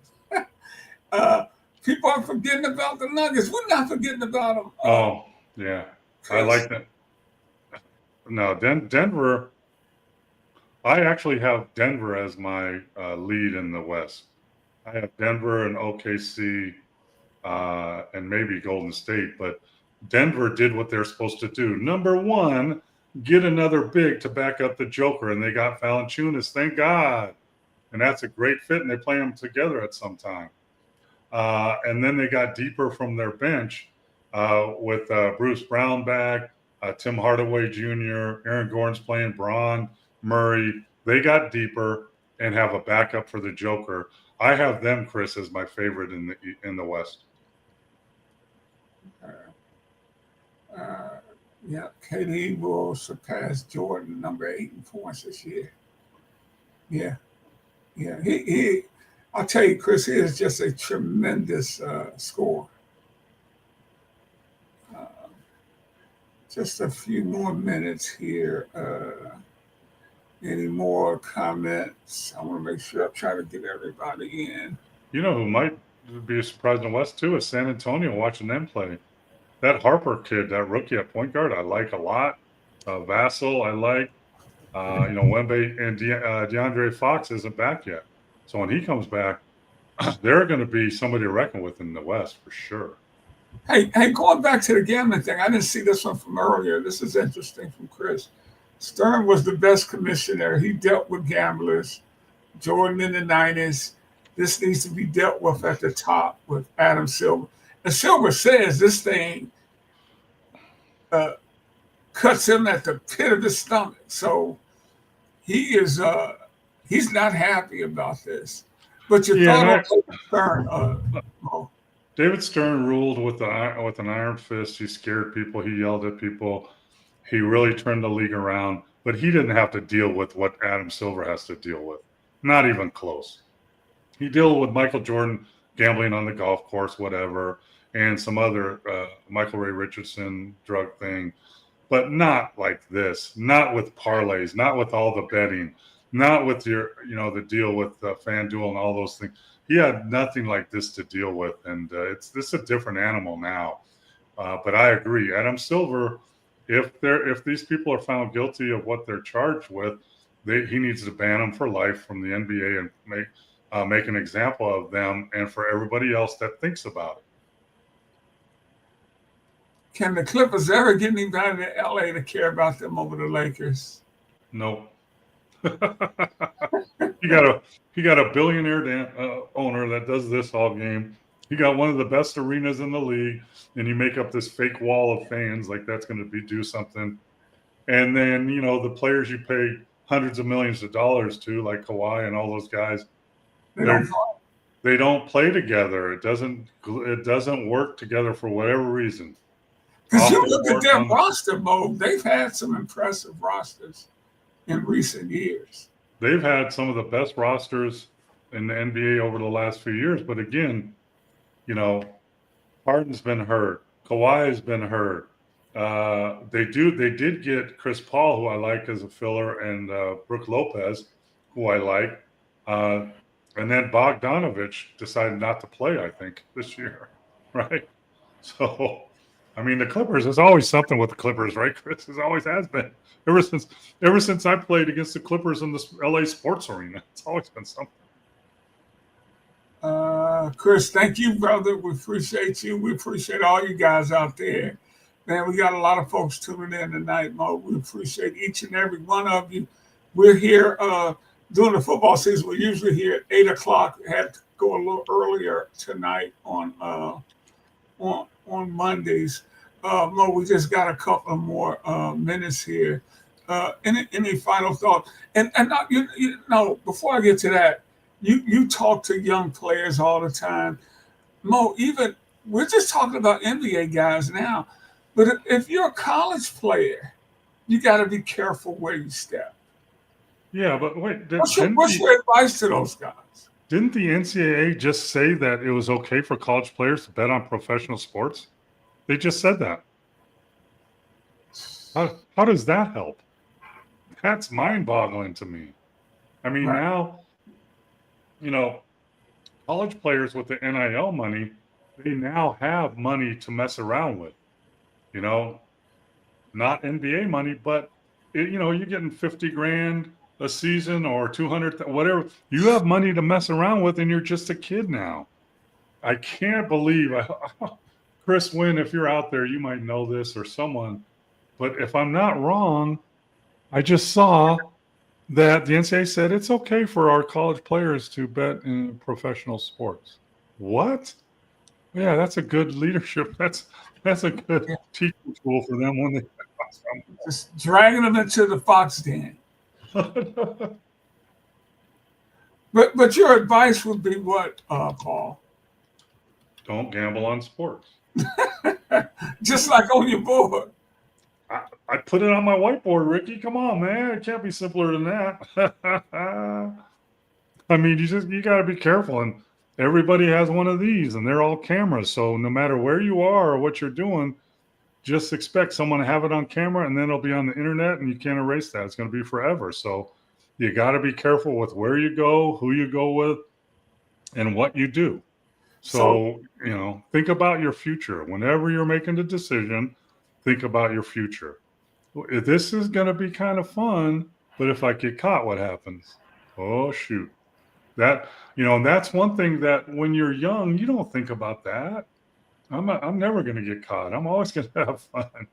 Speaker 3: People are forgetting about the Nuggets. We're not forgetting about them.
Speaker 4: Oh, yeah. Chris. I like that. No, Denver. I actually have Denver as my lead in the West. I have Denver and OKC and maybe Golden State, but Denver did what they're supposed to do. Number one, get another big to back up the Joker, and they got Valanciunas, thank God. And that's a great fit, and they play them together at some time. And then they got deeper from their bench with Bruce Brown back, Tim Hardaway Jr., Aaron Gordon's playing Braun, Murray. They got deeper and have a backup for the Joker. I have them, Chris, as my favorite in the West.
Speaker 3: Yeah, KD will surpass Jordan, number 8 in points this year. Yeah. He I'll tell you, Chris, he is just a tremendous scorer. Just a few more minutes here. Any more comments? I want to make sure I'm trying to get everybody in.
Speaker 4: You know who might be a surprise in the West, too, is San Antonio, watching them play. That Harper kid, that rookie at point guard, I like a lot. Vassell, I like. Wemby and DeAndre Fox isn't back yet. So when he comes back, they're going to be somebody to reckon with in the West for sure.
Speaker 3: Hey, going back to the gambling thing, I didn't see this one from earlier. This is interesting from Chris. Stern was the best commissioner. He dealt with gamblers. Jordan in the 90s. This needs to be dealt with at the top with Adam Silver. And Silver says this thing cuts him at the pit of his stomach. So he is he's not happy about this. But your thought on Stern,
Speaker 4: David Stern ruled with an iron fist. He scared people. He yelled at people. He really turned the league around. But he didn't have to deal with what Adam Silver has to deal with. Not even close. He dealt with Michael Jordan gambling on the golf course, whatever, and some other Michael Ray Richardson drug thing. but not like this, not with parlays, not with all the betting, not with your, the deal with FanDuel and all those things. He had nothing like this to deal with, and this is a different animal now. But I agree, Adam Silver. If these people are found guilty of what they're charged with, he needs to ban them for life from the NBA and make an example of them and for everybody else that thinks about it.
Speaker 3: Can the Clippers ever get anybody in LA to care about them over the Lakers?
Speaker 4: Nope. He got a billionaire owner that does this all game. He got one of the best arenas in the league, and you make up this fake wall of fans like that's going to do something. And then the players you pay hundreds of millions of dollars to, like Kawhi and all those guys, they don't play together. It doesn't work together for whatever reason.
Speaker 3: Because you look at their roster, Mo, they've had some impressive rosters in recent years.
Speaker 4: They've had some of the best rosters in the NBA over the last few years. But again, Harden's been hurt. Kawhi's been hurt. They did get Chris Paul, who I like as a filler, and Brook Lopez, who I like. And then Bogdanovich decided not to play, I think, this year, right? So, I mean, the Clippers, there's always something with the Clippers, right, Chris? It always has been. Ever since I played against the Clippers in the LA sports arena, it's always been something.
Speaker 3: Chris, thank you, brother. We appreciate you. We appreciate all you guys out there. Man, we got a lot of folks tuning in tonight, Mo. We appreciate each and every one of you. We're here during the football season. We're usually here at 8 o'clock. We had to go a little earlier tonight on Mondays. Mo, we just got a couple of more minutes here. Any final thoughts? And before I get to that, you talk to young players all the time. Mo, even we're just talking about NBA guys now, but if you're a college player, you got to be careful where you step.
Speaker 4: Yeah, but wait.
Speaker 3: What's your advice to those guys?
Speaker 4: Didn't the NCAA just say that it was okay for college players to bet on professional sports? They just said that. How does that help? That's mind-boggling to me. I mean, Now, college players with the NIL money, they now have money to mess around with. Not NBA money, but you're getting $50,000 a season or 200, whatever. You have money to mess around with, and you're just a kid now. I can't believe, Chris Wynn, if you're out there, you might know this or someone, but if I'm not wrong, I just saw that the NCAA said it's okay for our college players to bet in professional sports. What? Yeah, that's a good leadership. That's a good teaching tool for them when they
Speaker 3: just dragging them into the fox den. But your advice would be what, Paul?
Speaker 4: Don't gamble on sports.
Speaker 3: Just like on your board.
Speaker 4: I put it on my whiteboard, Ricky. Come on, man. It can't be simpler than that. I mean, you got to be careful. And everybody has one of these, and they're all cameras. So no matter where you are or what you're doing, just expect someone to have it on camera, and then it'll be on the internet, and you can't erase that. It's going to be forever. So you got to be careful with where you go, who you go with, and what you do. So think about your future. Whenever you're making a decision, think about your future. This is going to be kind of fun, but if I get caught, what happens? Oh, shoot. That's one thing that when you're young, you don't think about that. I'm never going to get caught. I'm always going to have fun.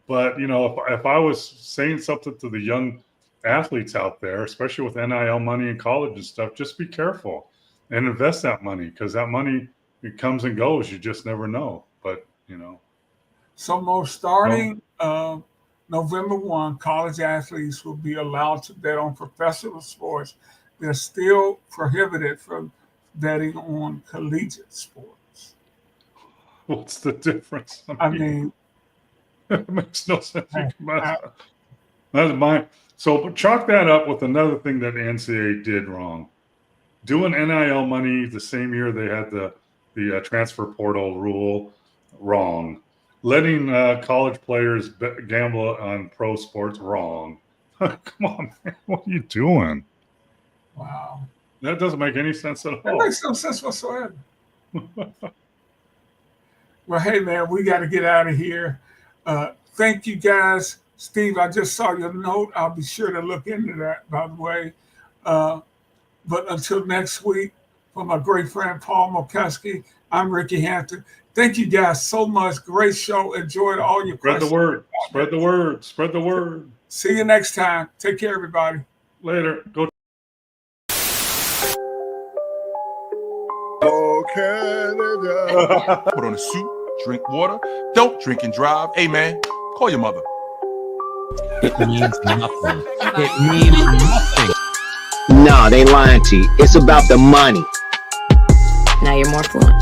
Speaker 4: But, if I was saying something to the young athletes out there, especially with NIL money in college and stuff, just be careful and invest that money, because that money, it comes and goes. You just never know. But,
Speaker 3: So, Mo, starting November 1, college athletes will be allowed to bet on professional sports. They're still prohibited from betting on collegiate sports.
Speaker 4: What's the difference?
Speaker 3: I mean
Speaker 4: it makes no sense. That's mine. So chalk that up with another thing that the NCAA did wrong. Doing NIL money the same year they had the transfer portal rule, wrong. letting college players gamble on pro sports wrong. Come on, man. What are you doing?
Speaker 3: Wow.
Speaker 4: That doesn't make any sense at
Speaker 3: That
Speaker 4: all.
Speaker 3: makes no sense whatsoever. Well, hey, man, we got to get out of here. Thank you, guys. Steve, I just saw your note. I'll be sure to look into that, by the way. But until next week, for my great friend Paul Mokeski, I'm Ricky Hampton. Thank you guys so much. Great show. Enjoyed all your
Speaker 4: Spread
Speaker 3: questions.
Speaker 4: the word. Spread the word. Spread the word.
Speaker 3: See you next time. Take care, everybody.
Speaker 4: Later. Go.
Speaker 5: Oh, Canada.
Speaker 6: Put on a suit, drink water, don't drink and drive. Hey, man, call your mother.
Speaker 7: It means nothing. It means nothing.
Speaker 8: No, they lying to you. It's about the money.
Speaker 9: Now you're more fluent.